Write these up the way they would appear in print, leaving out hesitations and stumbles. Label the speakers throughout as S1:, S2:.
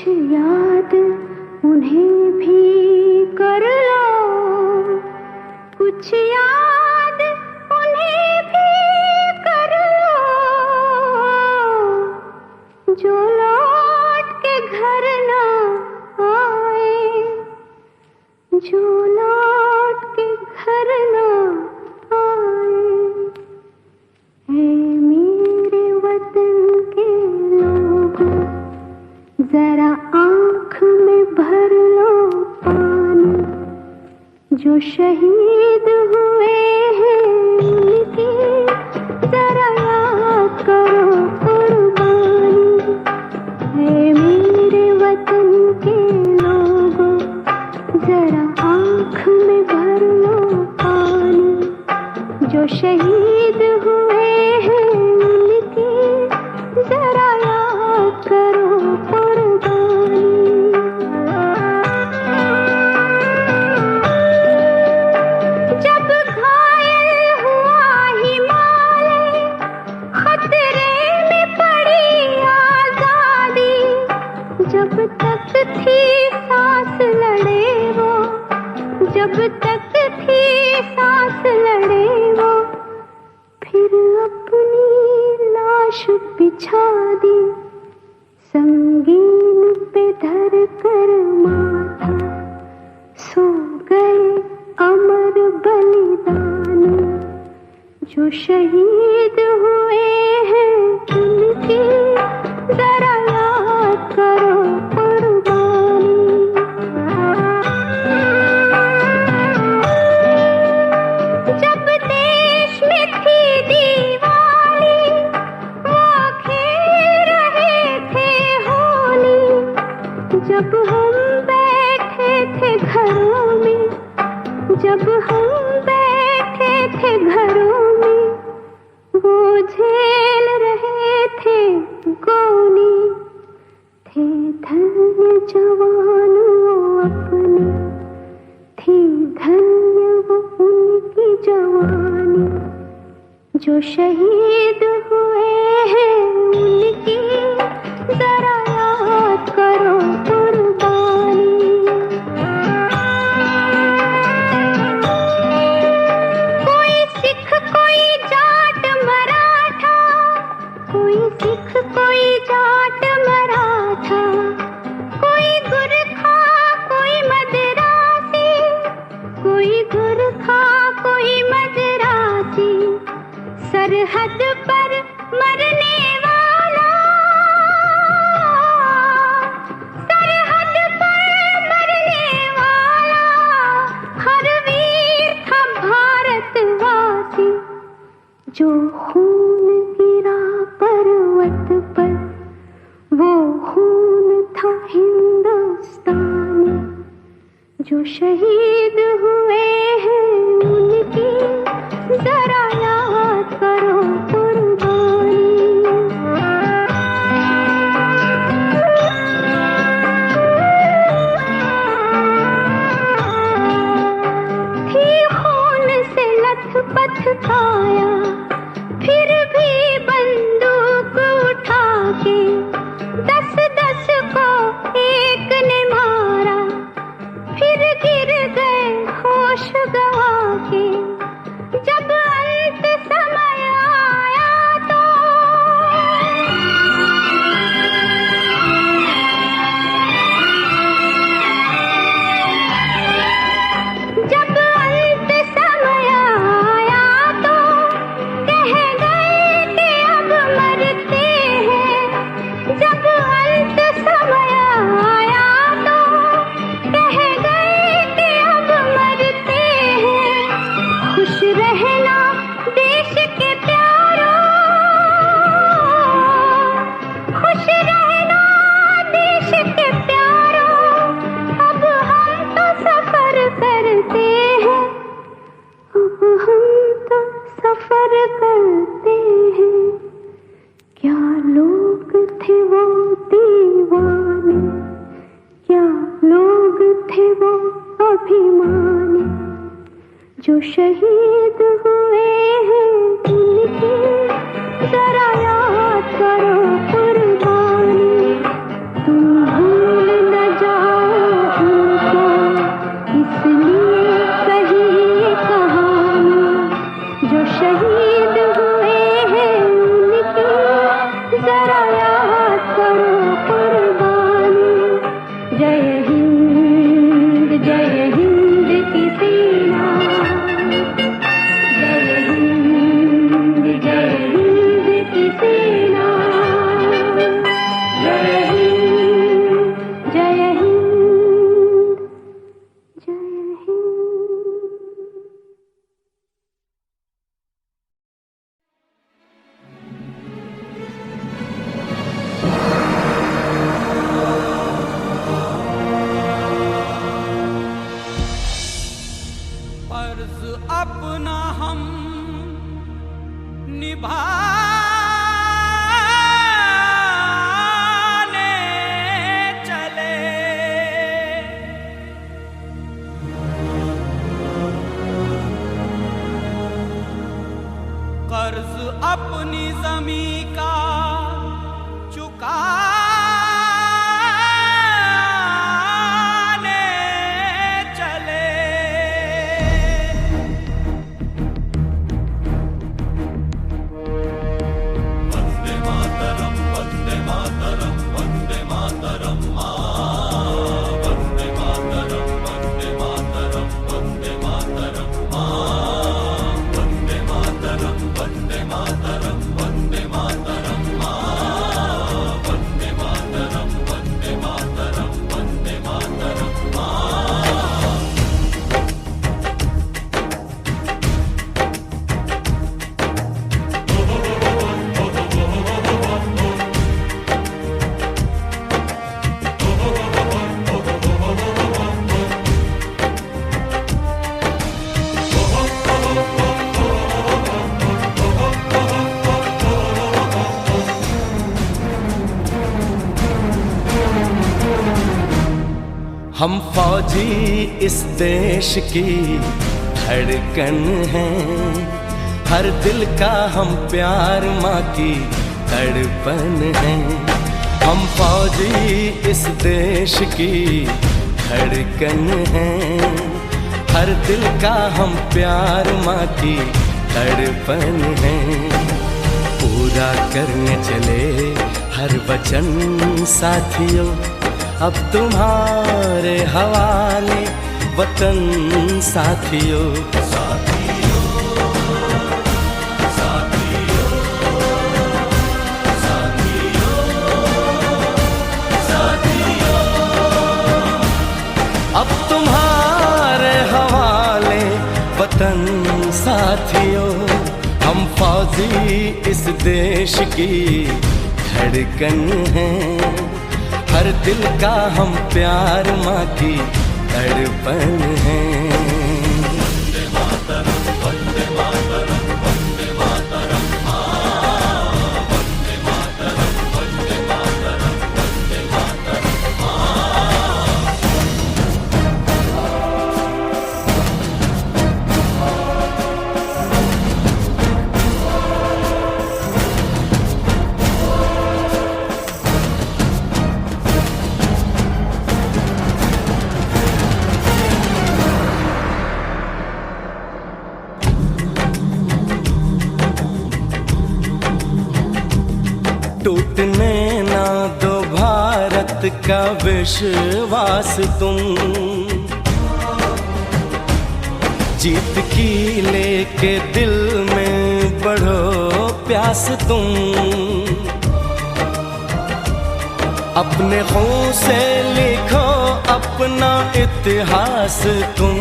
S1: याद उन्हें भी कर लो, कुछ याद उन्हें भी कर लो, जो लौट के घर ना आए, जो लौट के घर ना आए। है मेरे वतन के लोगों, जरा आँख में भर लो पानी, जो शहीद हुए हैं उनकी जरा याद करो कुर्बानी। है मेरे वतन के लोगों, जरा आँख में भर लो पानी, जो शहीद हुए हैं उनकी जरा याद करो कुर्बानी। जब घायल हुआ हिमालय, खतरे में पड़ी आजादी, जब तक थी सांस लड़े वो, जब तक थी सांस लड़े वो, फिर अपनी लाश बिछा दी, संगीन पे धर कर माथा, सो गए अमर बलिदानी, जो शहीद हुए हैं उनकी जरा याद करो कुर्बानी। जब देश में थी दीवाली, वो खेल रहे थे होली, जब हम बैठे थे घरों में, जब हम बैठे थे घरों में, वो झेल रहे थे गोली, थे धन्य जवान वो अपने, थी धन्य वो उनकी जवानी, जो शहीद हुए हैं उनकी जरा याद करो कुर्बानी। कोई सिख कोई जाट मराठा, कोई सिख कोई जाट मराठा, कोई गुरखा कोई मदरासी, कोई गुरखा कोई मदरासी, सरहद पर मरने वाला, सरहद पर मरने वाला, हर वीर था भारतवासी, जो खून गिरा पर्वत पर, वो खून था हिंदुस्तानी, जो शहीद हुए हैं उनकी जरा याद करो कुर्बानी। थी खून से लथपथ काया, फिर भी बंदूक उठा के 10-10 को एक ने मारा, फिर गिर गए होश गवा के, जब अंत समय आया तो, जब अंत समय आया तो कह गए कि अब मरते हैं, जब अंत समय आया तो कह गए कि अब मरते हैं। खुश रहना देश के प्यारों, खुश रहना देश के प्यारों, अब हम तो सफर करते हैं, अब हम तो सफर करते हैं। क्या लोग थे वो दीवाने, क्या लोग थे वो अभिमानी, जो शहीद हुए हैं उनकी जरा याद करो कुर्बानी। तुम
S2: अपनी ज़मीं का चुकाने चले। वंदे मातरम, वंदे मातरम, वंदे मातरम माँ, वंदे मातरम, वंदे मातरम, वंदे मातरम माँ, वंदे मातरम, वंदे मातरम, वंदे मातरम माँ, वंदे मातरम, वंदे मातरम, वंदे मातरम माँ।
S3: हम फौजी इस देश की धड़कन हैं, हर दिल का हम प्यार माँ की तड़पन हैं। हम फौजी इस देश की धड़कन हैं, हर दिल का हम प्यार माँ की तड़पन हैं। पूरा करने चले हर वचन साथियों, अब तुम्हारे हवाले वतन साथियों। साथियों, साथियों, साथियों, साथियों, अब तुम्हारे हवाले वतन साथियों। हम फौजी इस देश की धड़कन हैं, हर दिल का हम प्यार माँ की तड़पन है।
S2: वंदे मातरम, वंदे मातरम, वंदे मातरम माँ, वंदे मातरम, वंदे मातरम, वंदे मातरम माँ।
S3: टूटने ना दो भारत का विश्वास तुम, जीत की लेके दिल में बढ़ो प्यास तुम। अपने खून से लिखो अपना इतिहास तुम,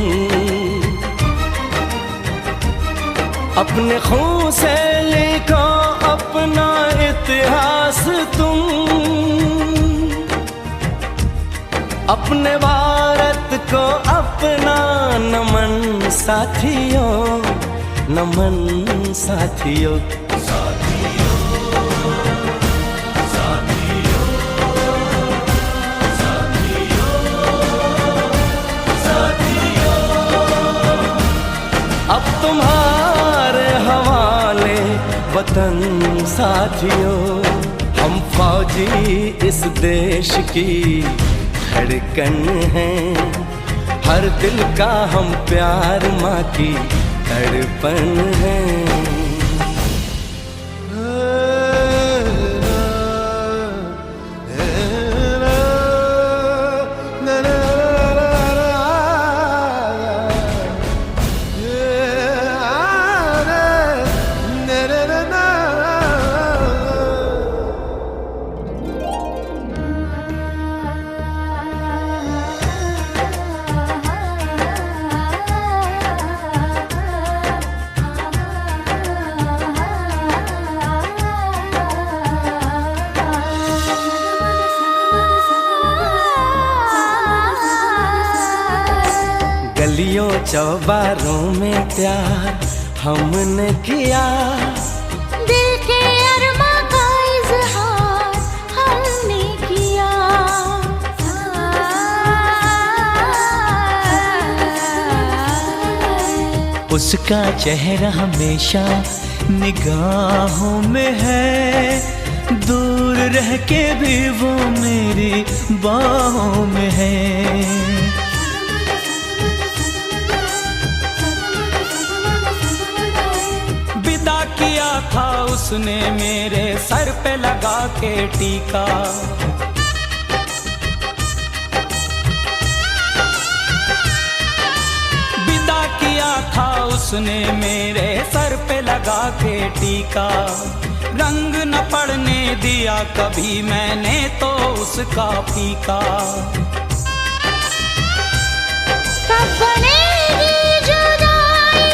S3: अपने खून से लिखो अपना इतिहास तुम। अपने भारत को अपना नमन साथियों, नमन साथियों।
S2: साथियों, साथियों, साथियों, साथियों,
S3: अब तुम्हारे हवाले वतन साथियों। हम फौजी इस देश की धड़कन हैं, हर दिल का हम प्यार माँ की तड़पन है। गलियों चौबारों में प्यार हमने किया,
S1: दिल के अरमा का इजहार हमने किया।
S4: उसका चेहरा हमेशा
S3: निगाहों में है, दूर रह के भी वो मेरी बाहों में है। विदा किया था उसने मेरे सर पे लगा के टीका, विदा किया था उसने मेरे सर पे लगा के टीका। रंग न पड़ने दिया कभी मैंने तो उसका फीका।
S1: कब बनेगी जुदाई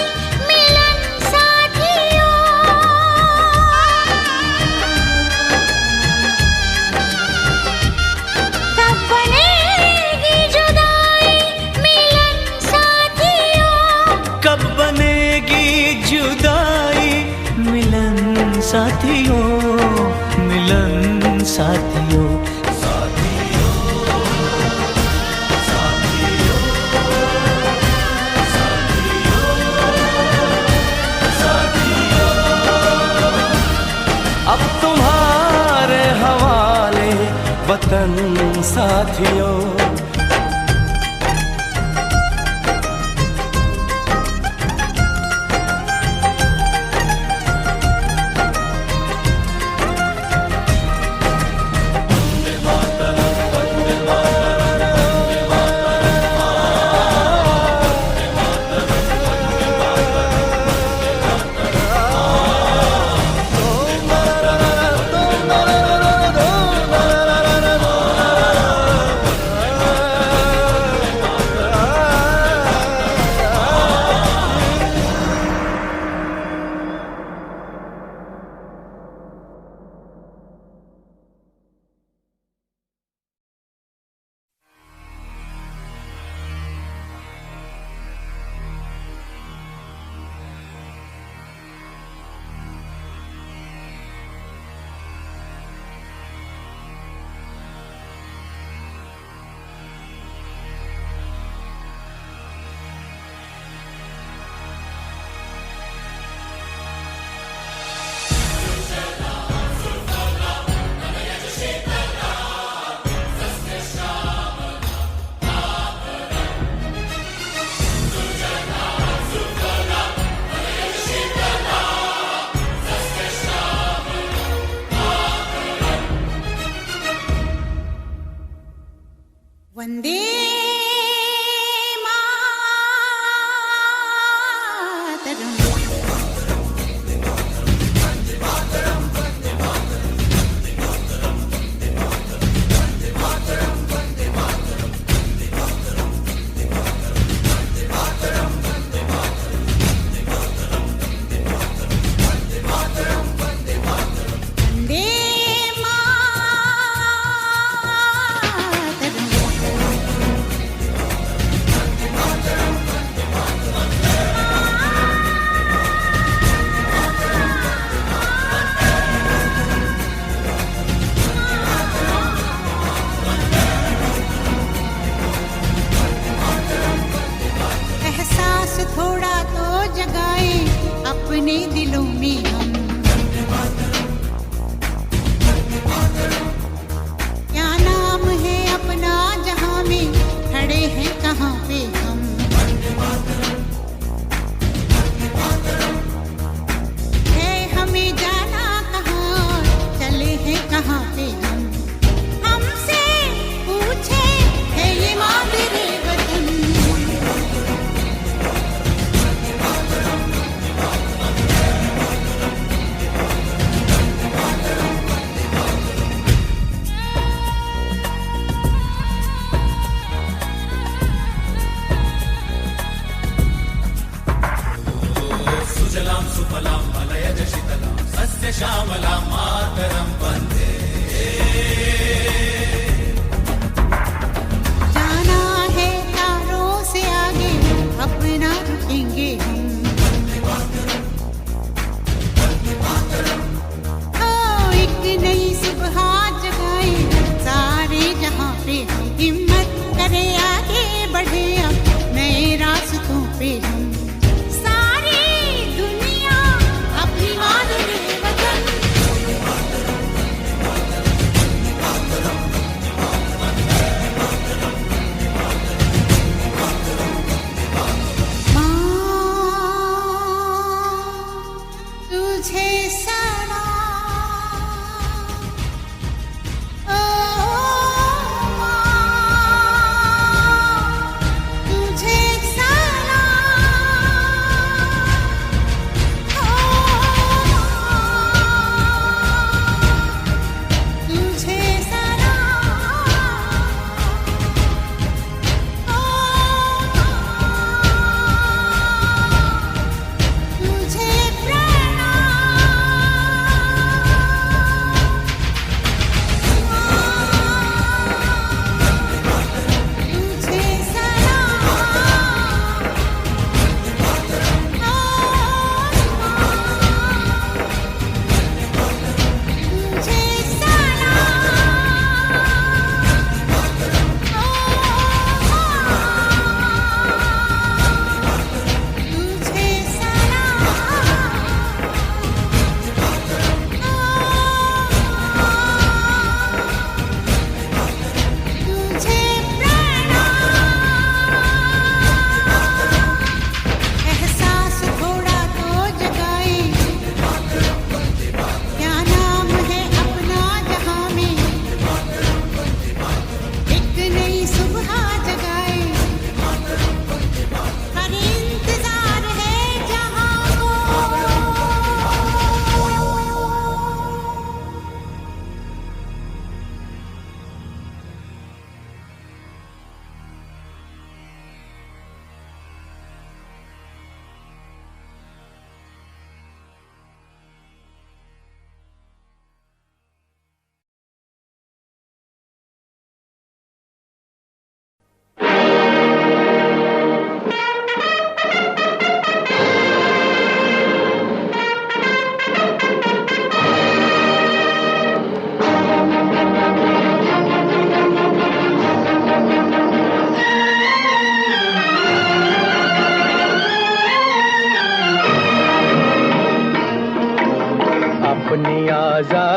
S1: मिलन साथियों, कब बनेगी जुदाई मिलन साथियों,
S3: कब बनेगी जुदाई मिलन साथियों, मिलन साथियों। अब तुम्हारे हवाले वतन साथियों।
S1: वंदे थोड़ा तो जगाए अपने दिलों में हम। क्या नाम है अपना जहां में खड़े हैं कहाँ पे हम। है हमें जाना कहाँ, चले हैं कहाँ पे हम। हमसे पूछे है ये मादरे वतन।
S2: सुजलां सुफलां मलयज शीतलां सस्य श्यामलां मातरं वन्दे।
S1: जाना है तारों से आगे अपना रुकेंगे हम। एक नई सुबह जगाए सारे जहां पे हम। हिम्मत करे आगे बढ़े अब नए रास्तों पे हम। सारी दुनिया अपनी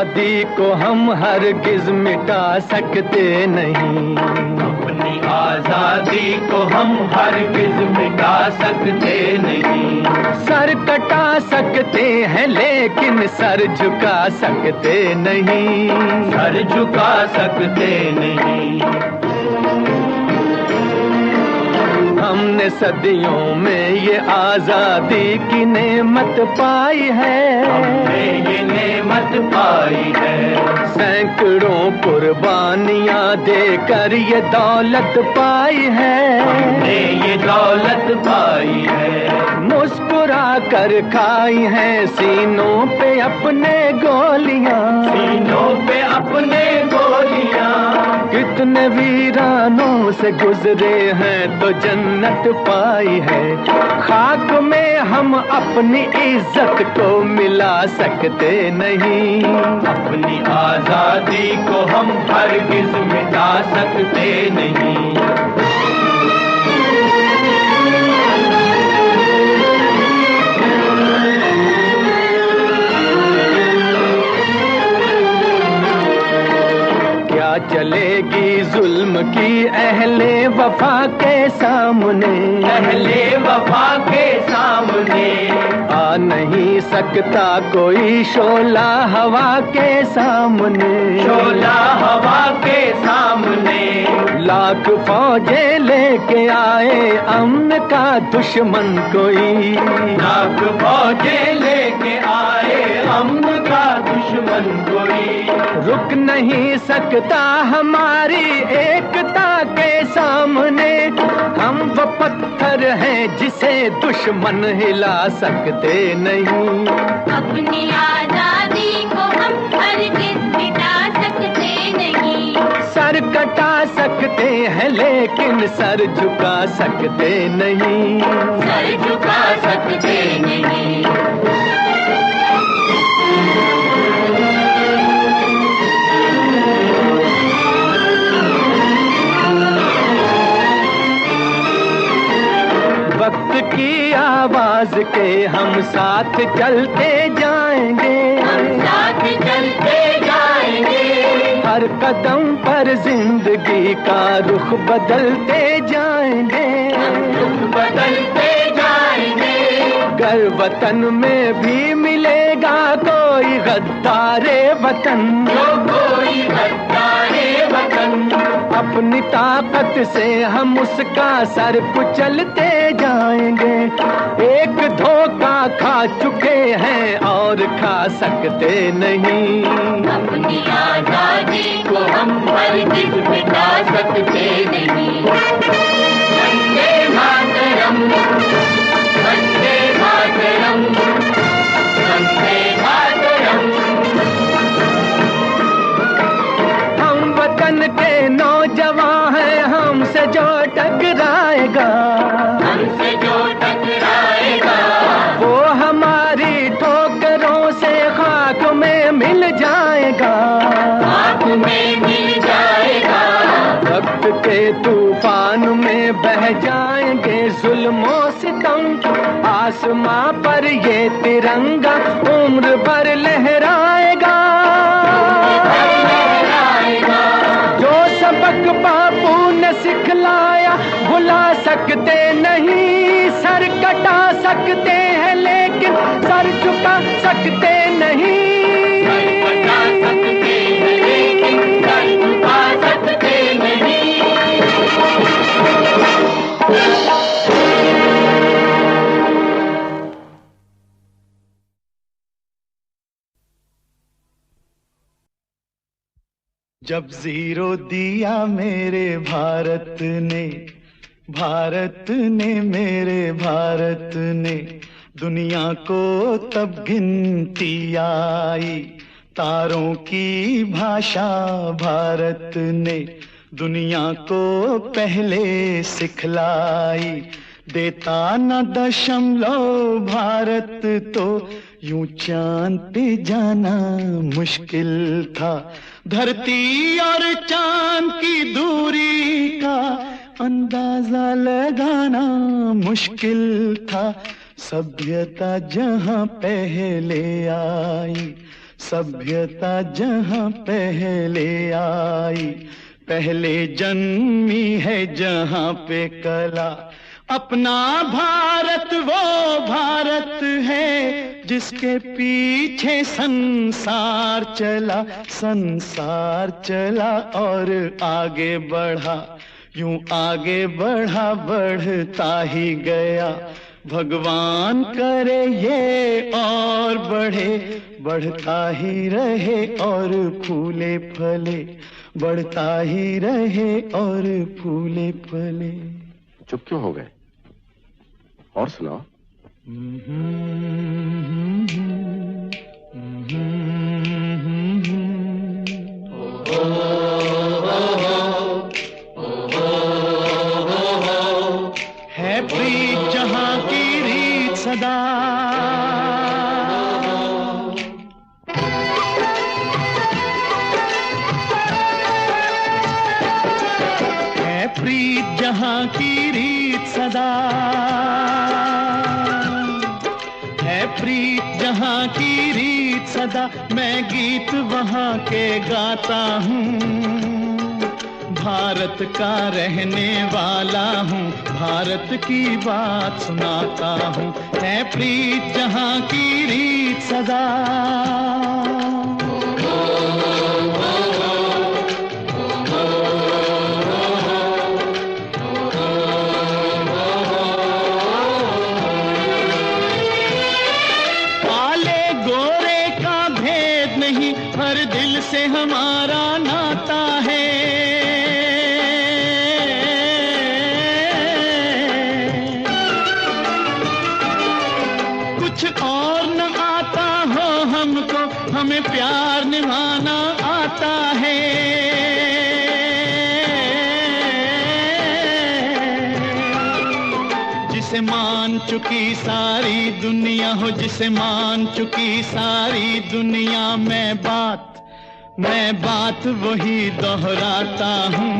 S4: आजादी को हम हरगिज मिटा सकते नहीं,
S5: अपनी आजादी को हम हरगिज मिटा सकते नहीं।
S4: सर कटा सकते हैं लेकिन सर झुका सकते नहीं,
S5: सर झुका सकते नहीं।
S4: हमने सदियों में ये आजादी की नेमत पाई है,
S5: हमने ये नेमत पाई है।
S4: सैकड़ों कुर्बानियां देकर ये दौलत पाई है,
S5: हमने ये दौलत पाई है।
S4: मुस्कुरा कर खाई है सीनों पे अपने गोलियां,
S5: सीनों पे अपने गोलियां।
S4: कितने वीरानों से गुजरे हैं तो जन्नत पाई है। खाक में हम अपनी इज्जत को मिला सकते नहीं,
S5: अपनी आजादी को हम हरगिज मिटा सकते नहीं।
S4: चलेगी जुल्म की अहले वफा के सामने,
S5: अहले वफा के सामने।
S4: आ नहीं सकता कोई शोला हवा के सामने,
S5: शोला हवा के सामने।
S4: लाख फौजें लेके आए अमन का दुश्मन कोई,
S5: लाख फौजें लेके आए अमन का दुश्मन कोई।
S4: रुक नहीं सकता हमारी एकता के सामने, हम वो पत्थर हैं जिसे दुश्मन हिला सकते नहीं।
S6: अपनी आजादी को हम हरगिज मिटा सकते नहीं,
S4: सर कटा सकते हैं लेकिन सर झुका सकते नहीं,
S6: सर झुका सकते नहीं।
S4: वक्त की आवाज के हम साथ चलते जाएंगे,
S6: हम साथ चलते जाएंगे।
S4: हर कदम पर जिंदगी का रुख बदलते जाएंगे,
S6: रुख बदलते जाएंगे।
S4: गर वतन में भी मिलेगा कोई गद्दारे वतन,
S6: जो कोई गद्दारे वतन,
S4: अपनी ताकत से हम उसका सर कुचलते जाएंगे। एक धोखा खा चुके हैं और खा सकते नहीं,
S6: अपनी आजादी को हम हरगिज मिटा सकते नहीं। वंदे मातरम, वंदे मातरम, वंदे मातरम।
S4: हम वतन के नौजवान हैं, हमसे जो टकराएगा,
S6: हमसे जो टकराएगा,
S4: वो हमारी ठोकरों से खाक में मिल जाएगा,
S6: खाक में मिल जाएगा।
S4: वक्त के तूफान में बह जाएंगे जुल्मों सितम, आसमां पर ये तिरंगा उम्र भर लहराएगा। जो सबक बापू ने सिखलाया भुला सकते नहीं, सर कटा सकते हैं लेकिन सर झुका सकते नहीं। जब जीरो दिया मेरे भारत ने, भारत ने मेरे भारत ने, दुनिया को तब गिनती आई, तारों की भाषा भारत ने दुनिया को पहले सिखलाई। देता न दशमलव भारत तो यूं चांद पे जाना मुश्किल था, धरती और चांद की दूरी का अंदाजा लगाना मुश्किल था। सभ्यता जहां पहले आई, सभ्यता जहाँ पहले आई, पहले जन्मी है जहाँ पे कला। अपना भारत वो भारत है जिसके पीछे संसार चला, संसार चला और आगे बढ़ा, यूं आगे बढ़ा बढ़ता ही गया। भगवान करे ये और बढ़े, बढ़ता ही रहे और फूले फले, बढ़ता ही रहे और फूले फले।
S7: चुप क्यों हो गए? और सुनाओ।
S4: है प्रीत जहाँ की रीत सदा, है प्रीत जहाँ की रीत सदा, है प्रीत जहाँ की रीत सदा। मैं गीत वहाँ के गाता हूँ, भारत का रहने वाला हूँ, भारत की बात सुनाता हूँ। है प्रीत जहाँ की रीत सदा। काले गोरे का भेद नहीं, हर दिल से हमारा नाता है। और न आता हो हमको, हमें प्यार निभाना आता है। जिसे मान चुकी सारी दुनिया हो, जिसे मान चुकी सारी दुनिया, मैं बात वही दोहराता हूँ।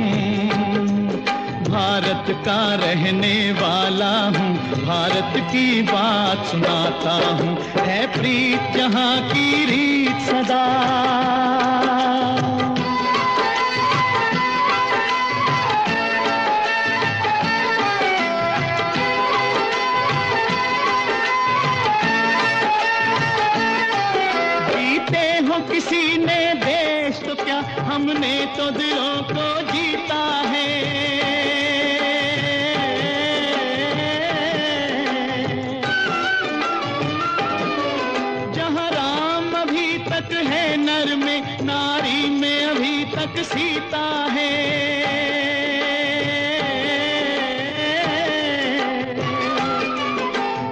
S4: भारत का रहने वाला हूँ, भारत की बात सुनाता हूँ। है प्रीत जहाँ की रीत सदा। जीते हो किसी ने देश तो क्या, हमने तो दिलों को जीता है। है नर में, नारी में अभी तक सीता है।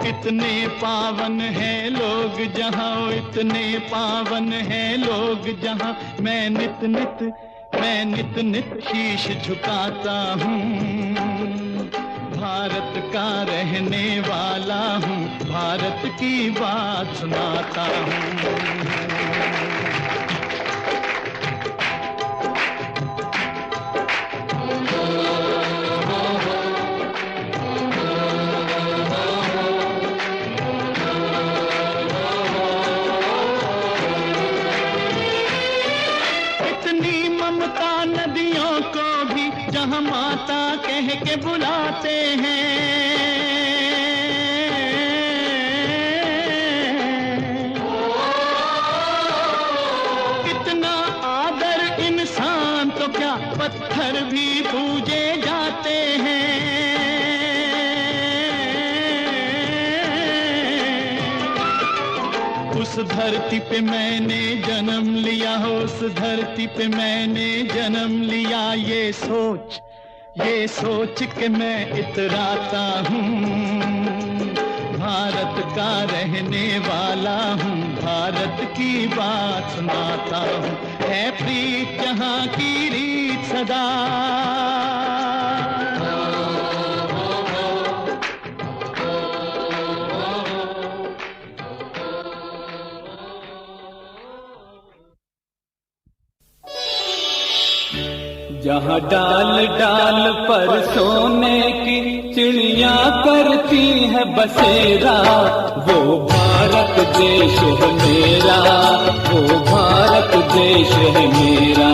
S4: इतने पावन है लोग जहाँ, इतने पावन है लोग जहाँ, मैं नित नित शीश झुकाता हूँ। भारत का रहने वाला हूँ, भारत की बात सुनाता हूँ। इतनी ममता नदियों को भी जहाँ माता कह के बुलाते हैं। कितना आदर इंसान तो क्या, पत्थर भी पूजे जाते हैं। उस धरती पे मैंने जन्म लिया हो, उस धरती पे मैंने जन्म लिया। ये सोच के मैं इतराता हूँ। भारत का रहने वाला हूँ, भारत की बात सुनाता हूँ। है प्रीत जहाँ की रीत सदा।
S3: जहाँ डाल डाल पर सोने की चिड़िया करती है बसेरा, वो भारत देश है मेरा, वो भारत देश है मेरा।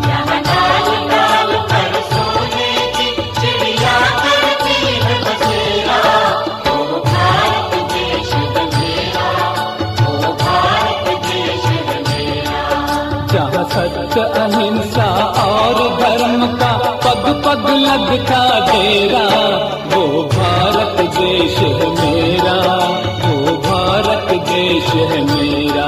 S6: यहाँ लाल लाल पर सोने की चिड़िया करती है बसेरा, वो भारत देश है मेरा, वो भारत देश है मेरा।
S3: जहाँ सत्य अहिंसा और धर्म का पग पग लगता डेरा, वो भारत देश है मेरा, वो भारत देश है मेरा।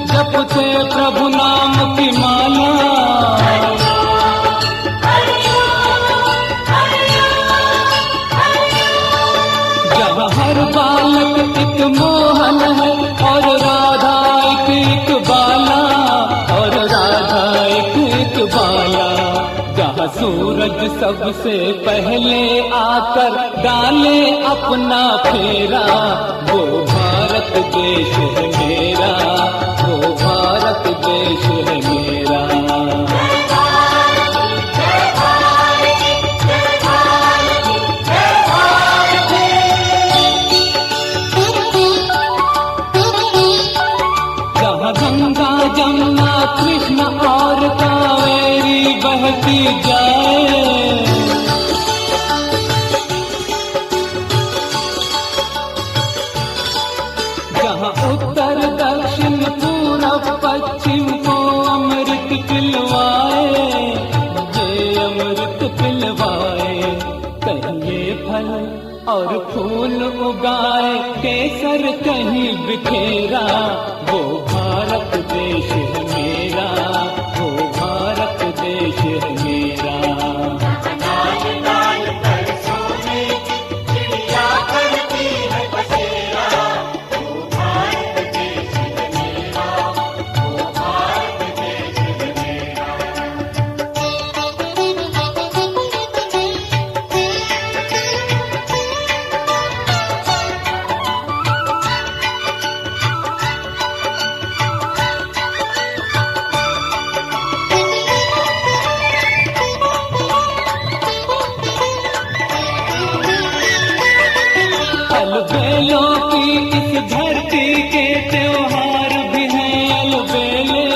S3: जपते प्रभु नाम की माला, जहाँ हर बालक एक मोहन है और राधा एक बाला, और राधा एक बाला। जहाँ सूरज सबसे पहले आकर डाले अपना फेरा, वो भारत देश है मेरा, वो भारत देश है मेरा। जहाँ गंगा जमुना कृष्ण और कावेरी बहती जाए, जहाँ उत्तर दक्षिण पूरब पश्चिम को अमृत पिलवाए, ये अमृत पिलवाए। कहीं ये फल और फूल उगाए, केसर कहीं बिखेरा, वो भारत देश है मेरा, वो भारत देश है मेरा।
S6: लाल लाल पर सोने की चिड़िया करती है बसेरा, वो भारत देश है मेरा, वो भारत देश है मेरा।
S3: अलबेलों की इस धरती के त्योहार भी हैं अलबेले,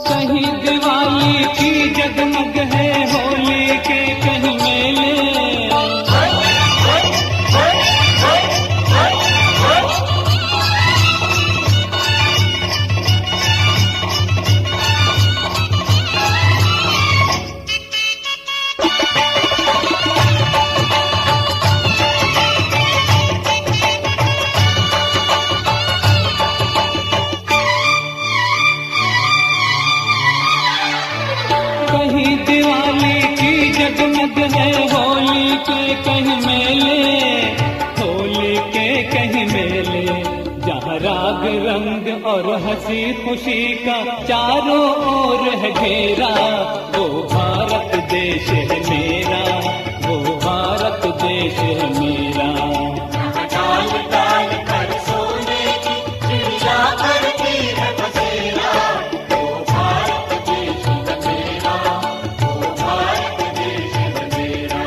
S3: कहीं दिवाली की जगमग है, होली के कहीं मेले। कहीं दिवाली की जगमग है, होली के कहीं मेले, होली के कहीं मेले। जहाँ राग रंग और हंसी खुशी का चारों ओर है घेरा, वो भारत देश है मेरा, वो भारत देश है मेरा।
S6: लाल लाल पर सोने की चिड़िया करती है बसेरा, वो भारत देश है मेरा, वो भारत देश है मेरा।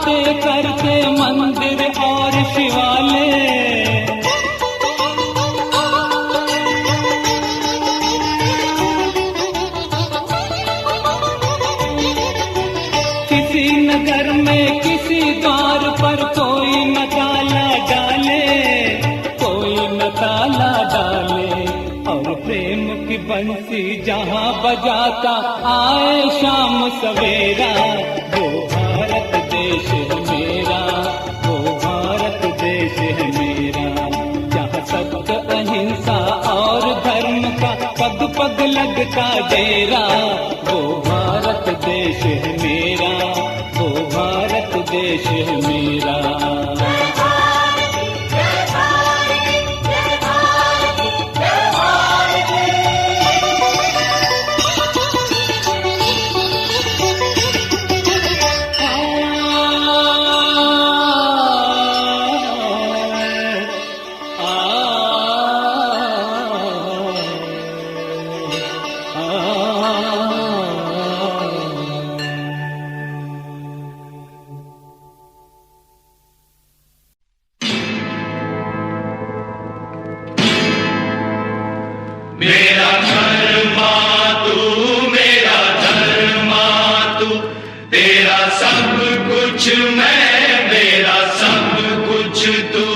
S3: बातें करते मंदिर और शिवालय। किसी नगर में किसी द्वार पर कोई न ताला डाले, कोई न ताला डाले। और प्रेम की बंसी जहाँ बजाता आए शाम सवेरा, वो भारत देश है मेरा, वो भारत देश है मेरा। जहाँ सत्य अहिंसा और धर्म का पग पग लगता डेरा, वो भारत देश है मेरा, वो भारत देश है मेरा।
S5: मेरा धर्मा तू, मेरा धर्मा तू, तेरा सब कुछ मैं, मेरा सब कुछ तू।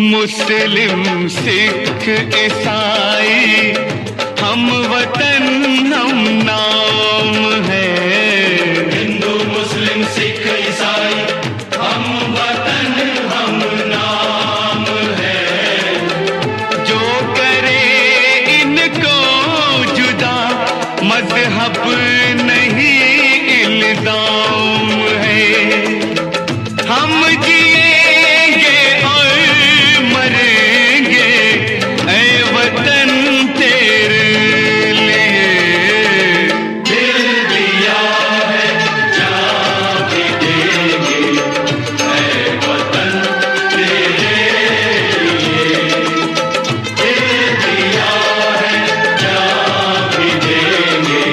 S4: मुस्लिम सिख ईसाई हम वतन हम नाम है।
S5: हिंदू मुस्लिम सिख ईसाई हम वतन हम नाम है।
S4: जो करे इनको जुदा मजहब नहीं इल्जाम है। हम जिएंगे और मरेंगे ऐ वतन तेरे लिए।
S5: दिल दिया है जान भी देंगे ऐ वतन तेरे लिए। दिल दिया है जान भी देंगे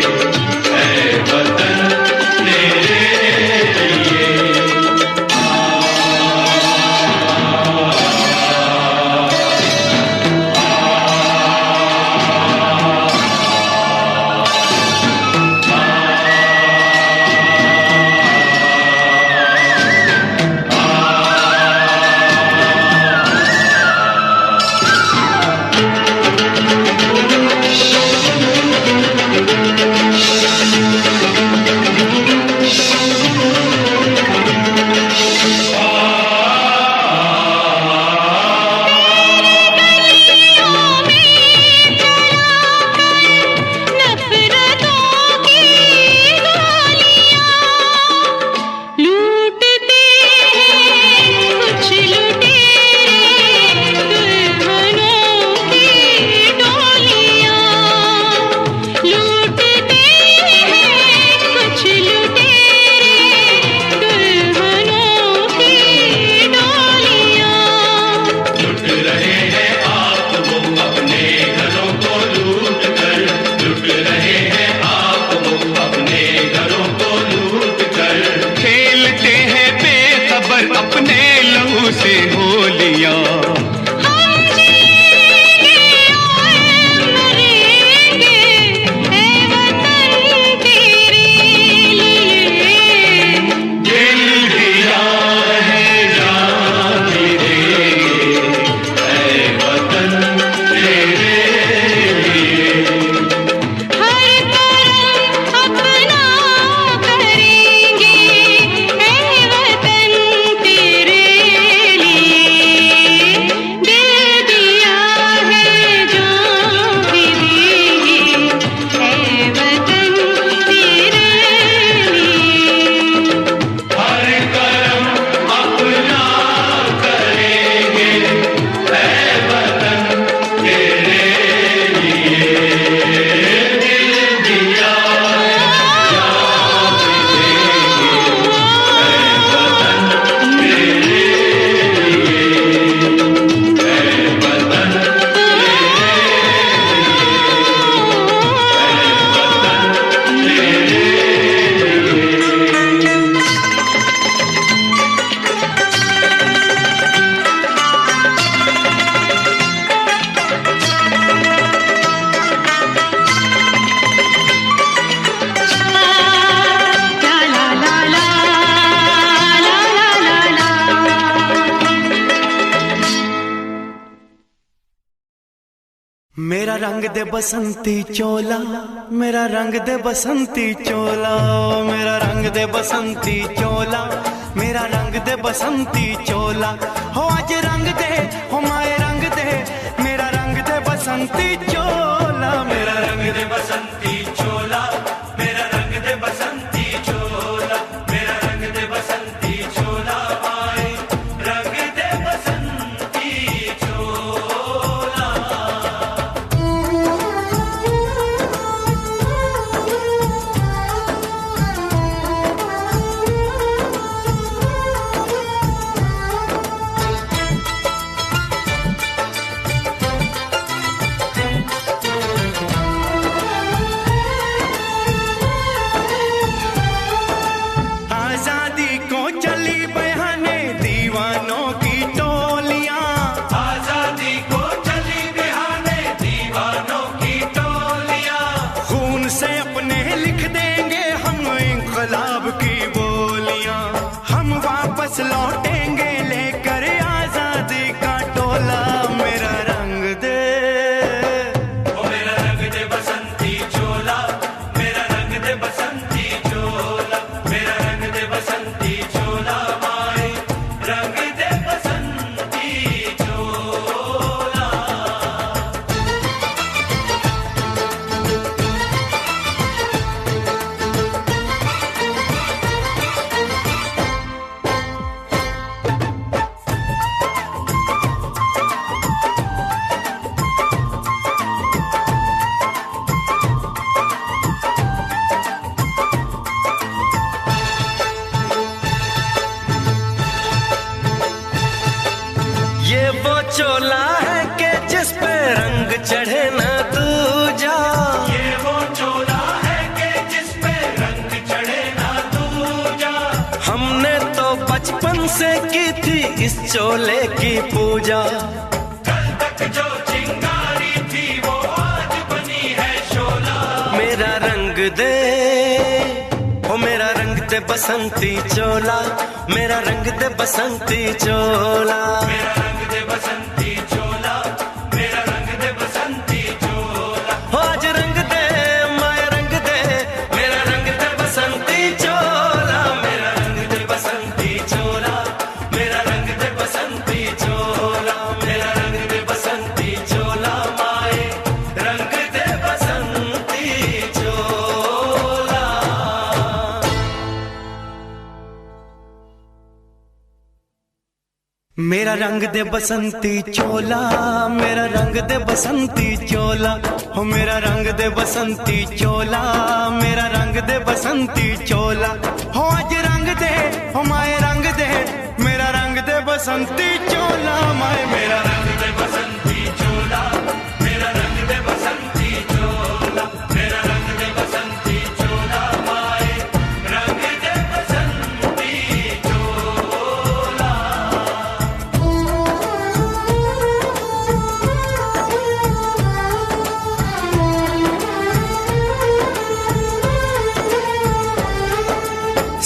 S4: रंग दे बसंती चोला, मेरा रंग दे बसंती चोला, मेरा रंग दे बसंती चोला, मेरा रंग दे बसंती चोला। हो आज रंग दे, हो माए रंग दे, मेरा रंग दे बसंती चोला, मेरा रंग दे बसंती चोला, मेरा रंग दे बसंती चोला, मेरा रंग दे बसंती चोला, माए रंग दे बसंती चोला। आजादी को चली बहाने दीवानों की टोलियां,
S2: आजादी को चली बहाने दीवानों की टोलियां,
S4: खून से अपने लिख देंगे हम इंकलाब की बोलियां, हम वापस लौटेंगे लेकर आजादी का टोला, मेरा रंग दे,
S2: ओ मेरा रंग दे बसंती चोला, मेरा रंग दे बसंती चोला, मेरा रंग दे बसंती चोला, माए रंग दे बसंती चोला।
S4: ये वो चोला है कि जिस पे रंग चढ़े ना दूजा,
S2: ये वो चोला है कि जिस पे रंग चढ़े ना दूजा,
S4: हमने तो बचपन से की थी इस चोले की पूजा,
S2: कल तक जो चिंगारी थी वो आज बनी है शोला,
S4: मेरा रंग दे, ओ मेरा रंग दे बसंती चोला, मेरा रंग दे बसंती चोला,
S2: मेरा रंग दे बसंती चोला, मेरा रंग दे बसंती चोला।
S4: हो आज रंग दे, माया रंग दे, मेरा रंग दे बसंती चोला, मेरा रंग दे बसंती चोला, मेरा रंग दे बसंती चोला, मेरा रंग दे बसंती चोला, माए रंग दे बसंती चोला। मेरा रंग दे बसंती चोला, मेरा रंग दे बसंती चोला, हो मेरा रंग दे बसंती चोला, मेरा रंग दे बसंती चोला। हो आज रंग दे, हो माए रंग दे, मेरा रंग दे बसंती चोला, माए मेरा रंग दे बसंती चोला,
S2: मेरा रंग दे बसंती चोला, मेरा रंग दे बसंती चोला, माए रंग दे बसंती चोला।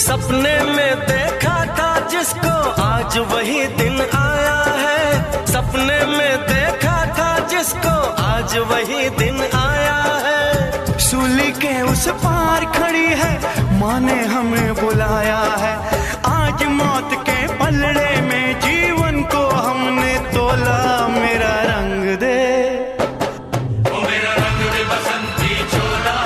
S4: सपने में देखा था जिसको आज वही दिन आया है, सपने में देखा था जिसको आज वही दिन आया है, सूली के उस पार खड़ी है माँ ने हमें बुलाया है, आज मौत के पलड़े में जीवन को हमने तोला, मेरा रंग दे,
S2: ओ मेरा रंग दे बसंती चोला,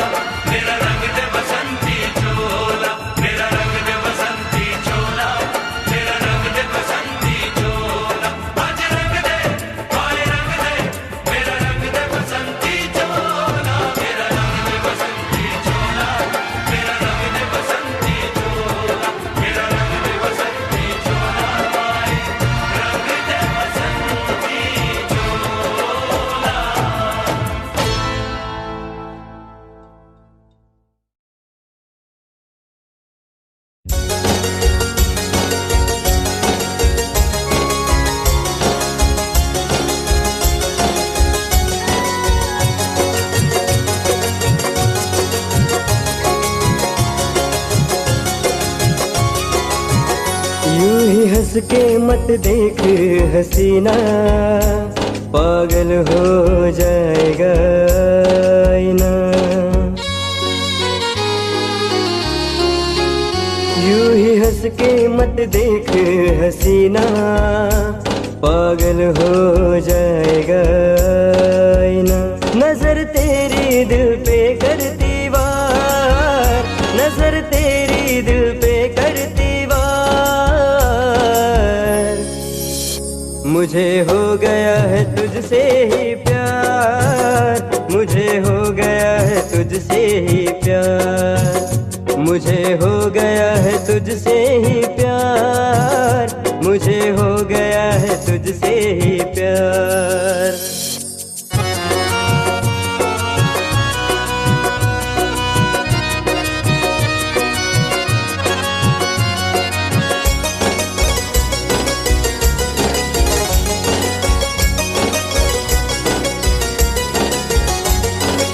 S2: मेरा रंग दे बसंती चोला, मेरा रंग दे बसंती चोला, मेरा रंग दे बसंती चोला। आज रंग दे, माए रंग दे, मेरा रंग दे बसंती चोला, मेरा रंग दे बसंती चोला, मेरा रंग दे बसंती चोला, मेरा रंग दे बसंती चोला, माए रंग दे बसंती चोला।
S8: यूं ही हंस के मत देख हसीना, पागल हो जाएगा आईना। यूं ही हंस के मत देख हसीना, पागल हो जाएगा आईना। नजर तेरी दिल पे करती वार, नजर तेरी दिल पे करती वार। मुझे हो गया है तुझसे ही प्यार, मुझे हो गया है तुझसे ही प्यार, मुझे हो गया है तुझसे ही प्यार, मुझे हो गया है तुझसे ही प्यार।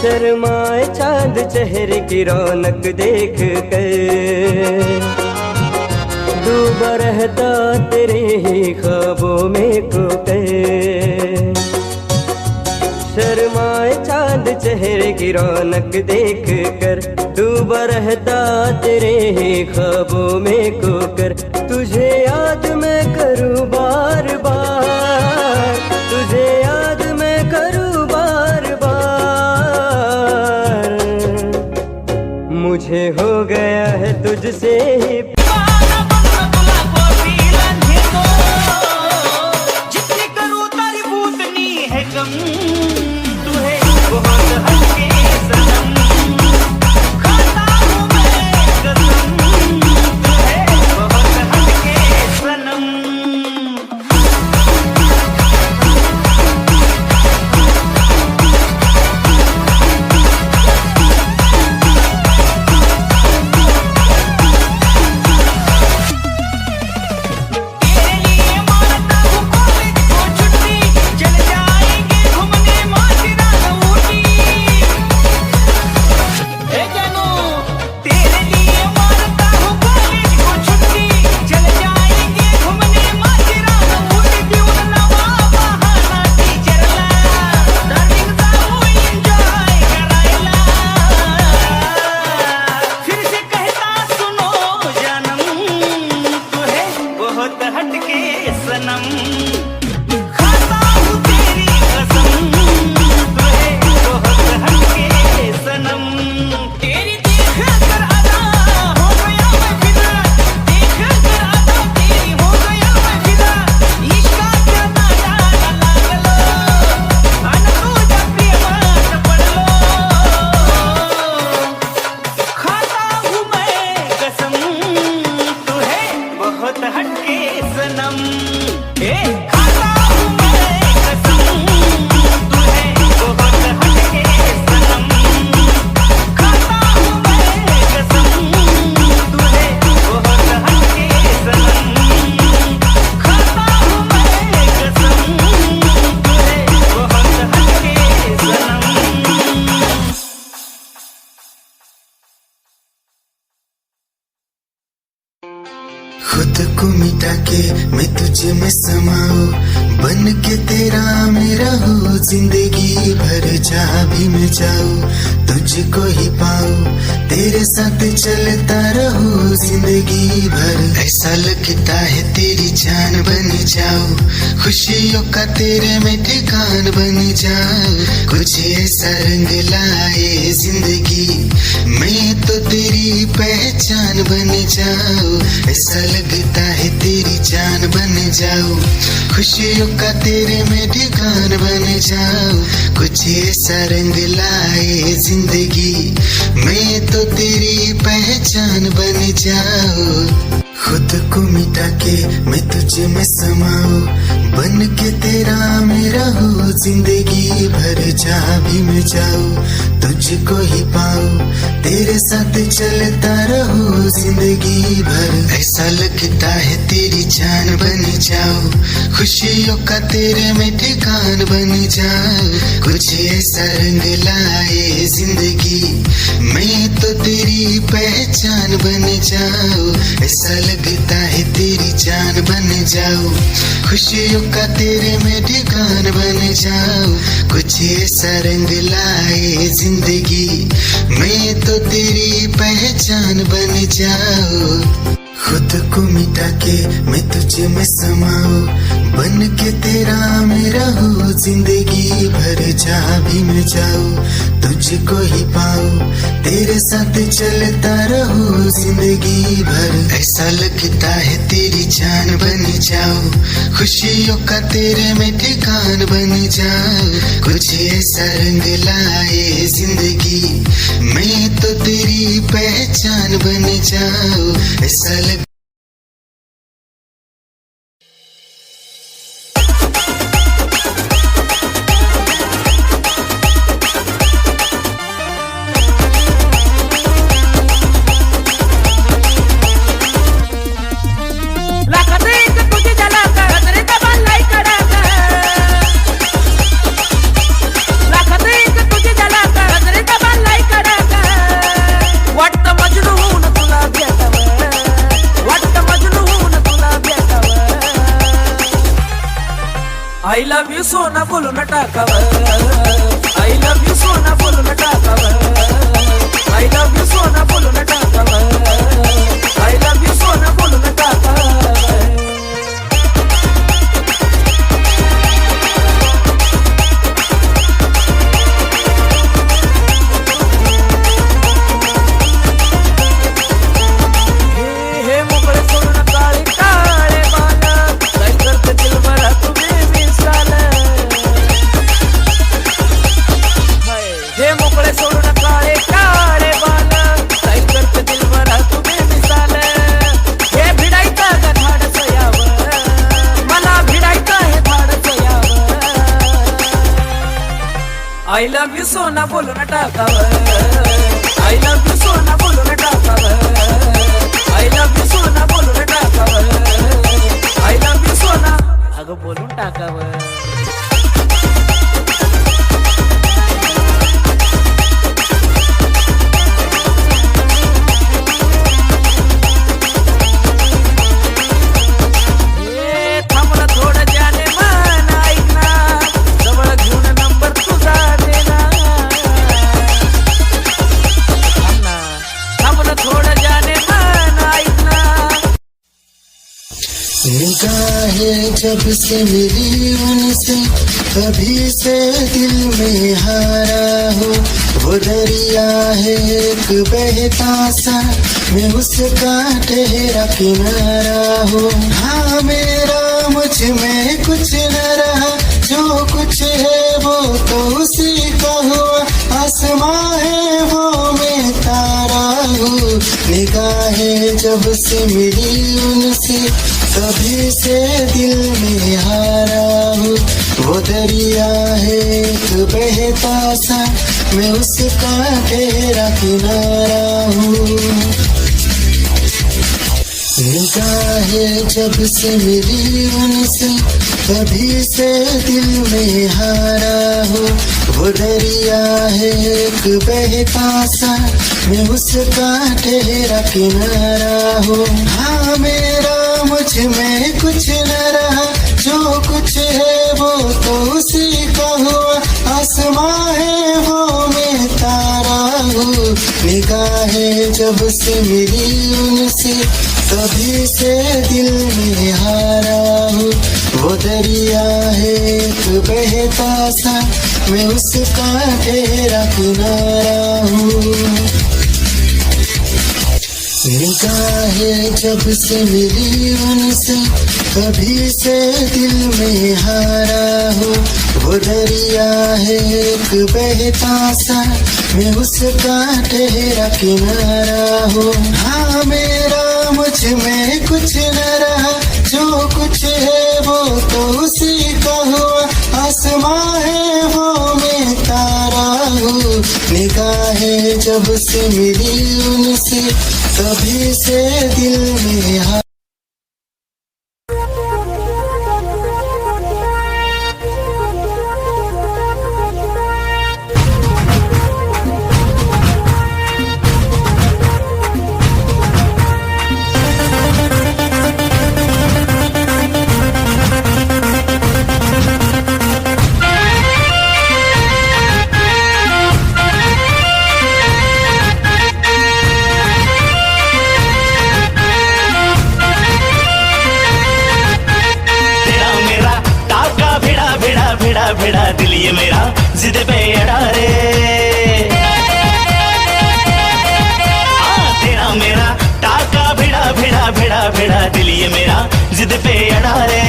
S8: शर्माए चांद चेहरे की रौनक देख कर, डूबा रहता तेरे ही ख्वाबों में खोकर। शर्माए चांद चेहरे की रौनक देख कर, डूबा रहता तेरे ही ख्वाबों में खोकर। तुझे याद मैं करूं बार बार, तुझे याद मैं करूं बार बार। मुझे हो गया है तुझसे ही
S3: जितनी करूं तारीफ उतनी है कम, तू है बहुत हटके सनम। खाता हूँ मैं कसम, तू है बहुत हटके सनम।
S9: खुद को मिटा के मैं तुझे में समाऊं, बन के तेरा मेरा हो जिंदगी भर। जहाँ भी मैं जाऊं तुझको ही पाऊं, तेरे साथ चलता रहूं जिंदगी भर। ऐसा लगता है तेरी जान बन जाऊं, खुशियों का तेरे में ठिकान बन जाऊं। कुछ ऐसा रंग लाए जिंदगी, मैं तो तेरी पहचान बन जाऊं। ऐसा लगता है तेरी जान बन जाऊं, खुशियों का तेरे में ठिकान बन जाऊं। कुछ ऐसा रंग लाए जिंदगी, मैं तो तेरी पहचान बन जाऊं। खुद को मिटा के मैं तुझे में समाऊं, बन के तेरा मेरा हो जिंदगी भर। जहाँ भी मैं जाऊं तुझको ही पाऊं, तेरे साथ चलता रहूं जिंदगी भर। ऐसा लगता है तेरी जान बन जाऊं, खुशियों का तेरे में ठिकान बन जाऊं। कुछ ऐसा रंग लाए जिंदगी, मैं तो तेरी पहचान बन जाऊं। ऐसा लगता है तेरी जान बन जाऊं, खुशियों का तेरे में ठिकान बन जाऊं। कुछ ऐसा रंग लाए जिंदगी, मैं तो तेरी पहचान बन जाऊं। खुद को मिटा के मैं तुझे में समाऊं, बन के तेरा मेरा हो जिंदगी भर। जहाँ भी मैं जाऊं तुझको ही पाऊं, तेरे साथ चलता रहूं जिंदगी भर। ऐसा लगता है तेरी जान बन जाऊं, खुशियों का तेरे में ठिकान बन जाऊं। कुछ ऐसा रंग लाए जिंदगी, मैं तो तेरी पहचान बन जाऊं। ऐसा लग
S3: I love you सोना बोलून टाकावं, I love you सोना बोलून टाकावं, I love you सोना बोलून टाकावं, I love you सोना बोलून टाकावं। हे मोकळे सोडून काळे काळे बाल, काय करते दिलभरा तुम्ही हे मोकळे सोडून काळे काळे बाल, काय करते दिलभरा तुम्ही मिसाल। हे भिडायचं ग धाडस यावं, मला भिडायचं हे धाडस यावं। I love you सोना बोलून टाकावं, I love you सोना बोलून टाकावं, I love you सोना बोलून टाकावं, I love you सोना अगं बोलून टाकावं।
S9: निगाहें जब से मिली उनसे, तभी से दिल में हारा हो। वो दरिया है एक बहता सा, मैं उसका ठहरा किनारा हो। हाँ मेरा मुझ में कुछ न रहा, जो कुछ है वो तो उसी का हुआ। आसमां है वो मैं तारा हूँ। निगाहें जब से मिली उनसे, तभी से दिल में हारा हूँ। वो दरिया है एक बहता सा, मैं उसका ठहरा किनारा हूँ। निगाहें जब से मिली उनसे, तभी से दिल में हारा हूँ। वो दरिया है एक बहता सा, मैं उसका ठहरा किनारा हूँ। हाँ मेरा मुझ में कुछ न रहा, जो कुछ है वो तो उसी का हुआ। आसमां है वो मैं तारा हूँ। निगाहें जब से मिली उनसे, तभी से दिल में हारा हूँ। वो दरिया है एक बहता सा, मैं उसका ठहरा किनारा हूँ। निगाहें जब से मिली उनसे, तभी से दिल में हारा हूँ। वो दरिया है एक बहता सा, मैं उसका ठहरा किनारा हूँ। हाँ मेरा मुझ में कुछ न रहा, जो कुछ है वो तो उसी का हुआ। आसमां है वो मैं तारा हूँ। निगाहें जब से मिली उनसे, तभी से दिल में
S10: दिल ये मेरा जिद पे अड़ा रे। तेरा मेरा टाका भिड़ा भिड़ा भिड़ा भिड़ा, दिल ये मेरा जिद पे अड़ा रे।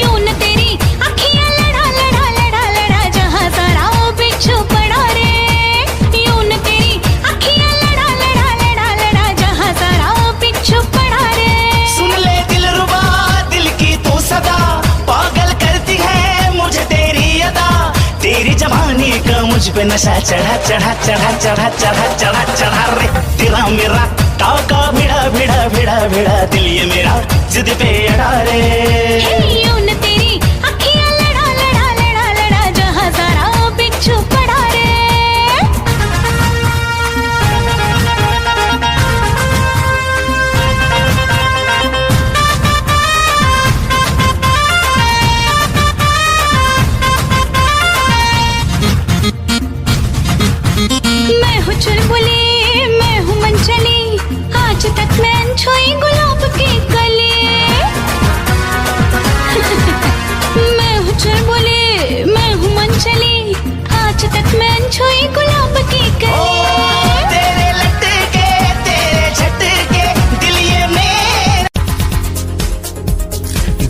S11: यूं न तेरी अखियां लड़ा लड़ा लड़ा लड़ा, जहां सारा बिच्छू पड़ा रे। यूं न तेरी अखियां लड़ा लड़ा लड़ा लड़ा, जहां सारा बिच्छू पड़ा रे।
S10: सुन ले दिलरुबा दिल की तू सदा, पागल करती है मुझे तेरी अदा। तेरी जवानी का मुझ पे नशा चढ़ा चढ़ा चढ़ा चढ़ा चढ़ा चढ़ा चढ़ा रे। तेरा मेरा टाका भिड़ा भिड़ा भिड़ा भिड़ा, दिल ये मेरा जिद पे अड़ा रे।
S11: यूं न तेरी अखियां लड़ा लड़ा लड़ा लड़ा, जहां सारा बिच्छू पड़ा रे। मैं हूँ चुलबुली मैं हूँ मनचली, आज तक मैं छुई गुलाब की कली। मैं हूँ चुलबुली मैं हूँ मनचली, आज तक मैं छुई गुलाब की कली।
S10: तेरे लटके तेरे झटके, दिल ये मेरा।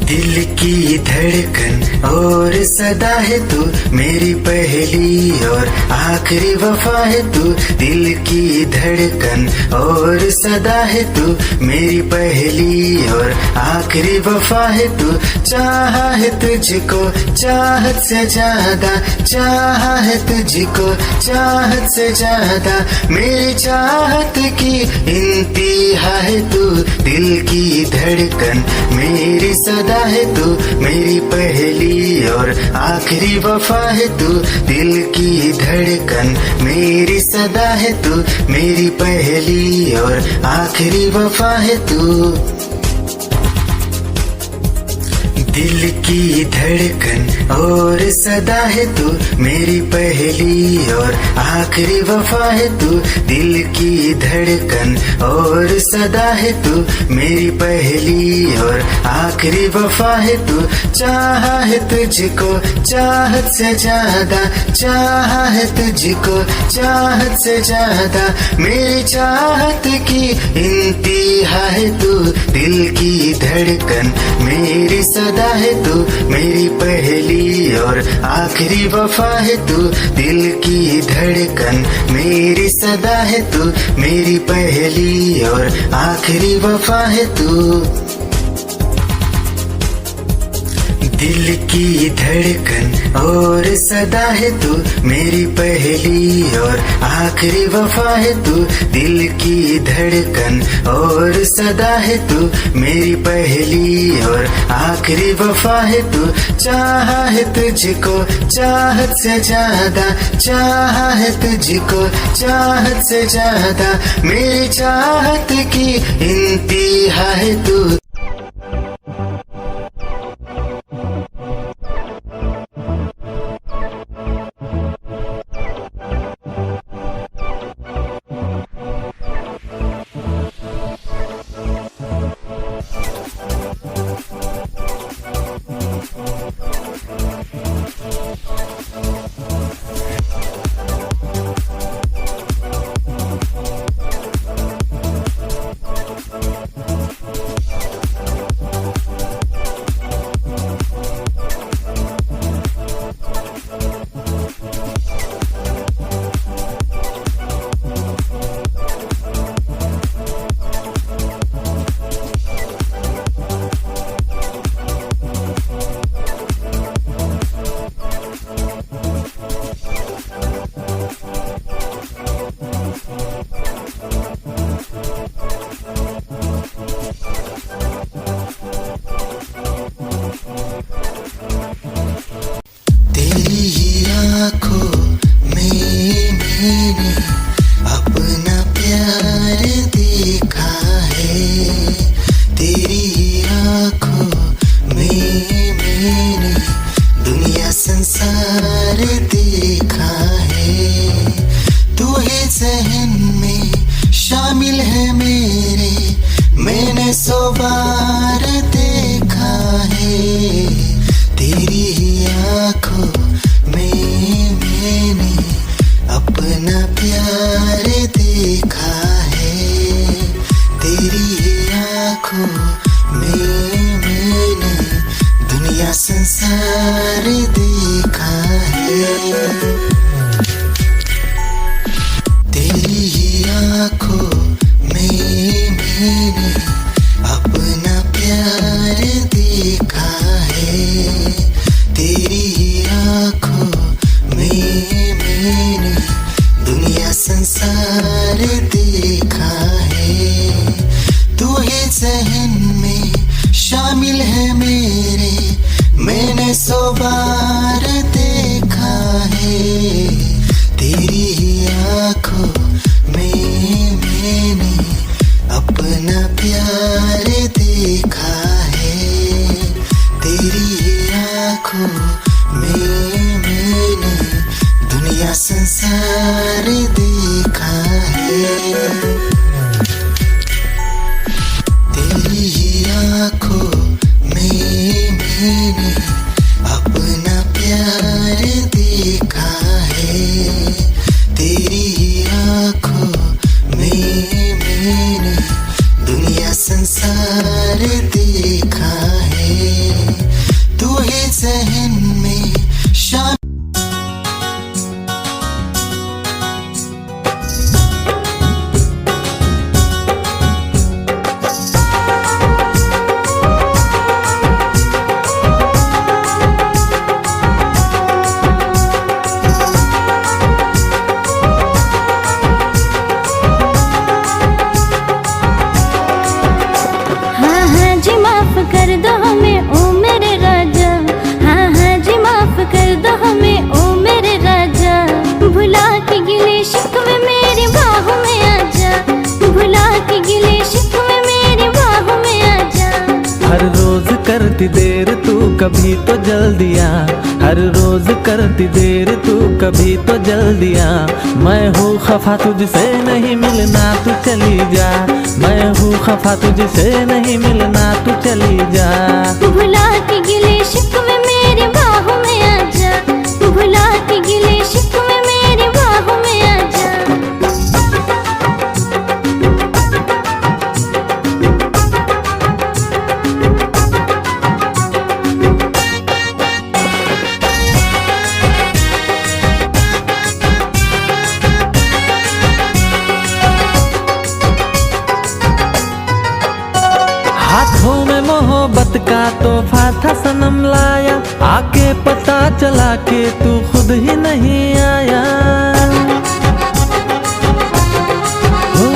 S9: दिल की धड़कन और सदा है तू, मेरी पहली और आखिरी वफा है तू। दिल की धड़कन और सदा है तू, मेरी पहली और आखिरी वफा है तू। चाहा है तुझको चाहत से ज्यादा, चाहा है तुझको चाहत से ज्यादा, मेरी चाहत की इंतहा है तू। दिल की धड़कन मेरी सदा है तू, मेरी पहली और आखिरी वफा है तू। दिल की धड़कन मेरी सदा है तू, मेरी पहली और आखिरी वफा है तू। दिल की धड़कन और सदा है तू, मेरी पहली और आखिरी वफा है तू। दिल की धड़कन और सदा है तू, मेरी पहली और आखिरी वफा है तू। चाहा है तुझको चाहत से ज्यादा, चाहा है तुझको चाहत से ज्यादा, मेरी चाहत की इंतहा है तू। दिल की धड़कन मेरी सदा है तू, मेरी पहली और आखिरी वफा है तू। दिल की धड़कन मेरी सदा है तू, मेरी पहली और आखिरी वफा है तू। दिल की धड़कन और सदा है तू, मेरी पहली और आखिरी वफा है तू। दिल की धड़कन और सदा है तू, मेरी पहली और आखिरी वफा है तू। चाहा है तुझको चाहत से ज्यादा, चाहा है तुझको चाहत से ज्यादा, मेरी चाहत की इंतहा है तू। सहन में शामिल है मेरे, मैंने 100 बार देखा है तेरी आंखों में मैंने अपना प्यार देखा है, तेरी आंखों में मैंने दुनिया संसार देखा है, तेरी आंखों में मैंने अपना प्यार देखा है, तेरी आंखों में मैंने दुनिया संसार देखा है, तू ही जहन में शामिल।
S11: कर दो हमें ओ मेरे राजा, हाँ हाँ जी माफ कर दो हमें ओ मेरे राजा, भुला के गिले शिकवे मेरी बाहों में आजा, भुला के गिले शिकवे मेरी बाहों में आजा।
S3: हर रोज करती देर तू कभी तो जल्दी आ, हर रोज करती देर तू कभी तो जल्दी आ, मैं हूँ खफा तुझसे नहीं मिलना तू चली जा, मैं हूँ खफा तुझसे नहीं मिलना तू चली जा।
S11: भुला के गिले शिकवे मेरी बाहों में आजा, भुला के गिले शिकवे मेरी बाहों में आजा।
S3: हाथों में मोहब्बत का तोहफा था सनम लाया, आके पता चला के तू खुद ही नहीं आया। हो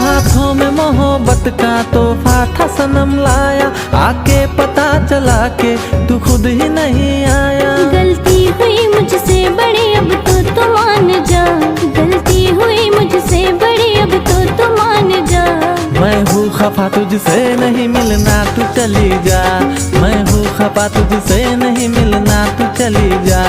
S3: हाथों में मोहब्बत का तोहफा था सनम लाया, आके पता चला के तू खुद ही नहीं आया।
S11: गलती हुई मुझसे बड़ी अब तो मान जा, गलती हुई मुझसे बड़ी अब तो मान जा।
S3: मैं हूँ खफा तुझसे नहीं मिलना तू चली जा, मैं हूँ खफा तुझसे नहीं मिलना तू चली जा।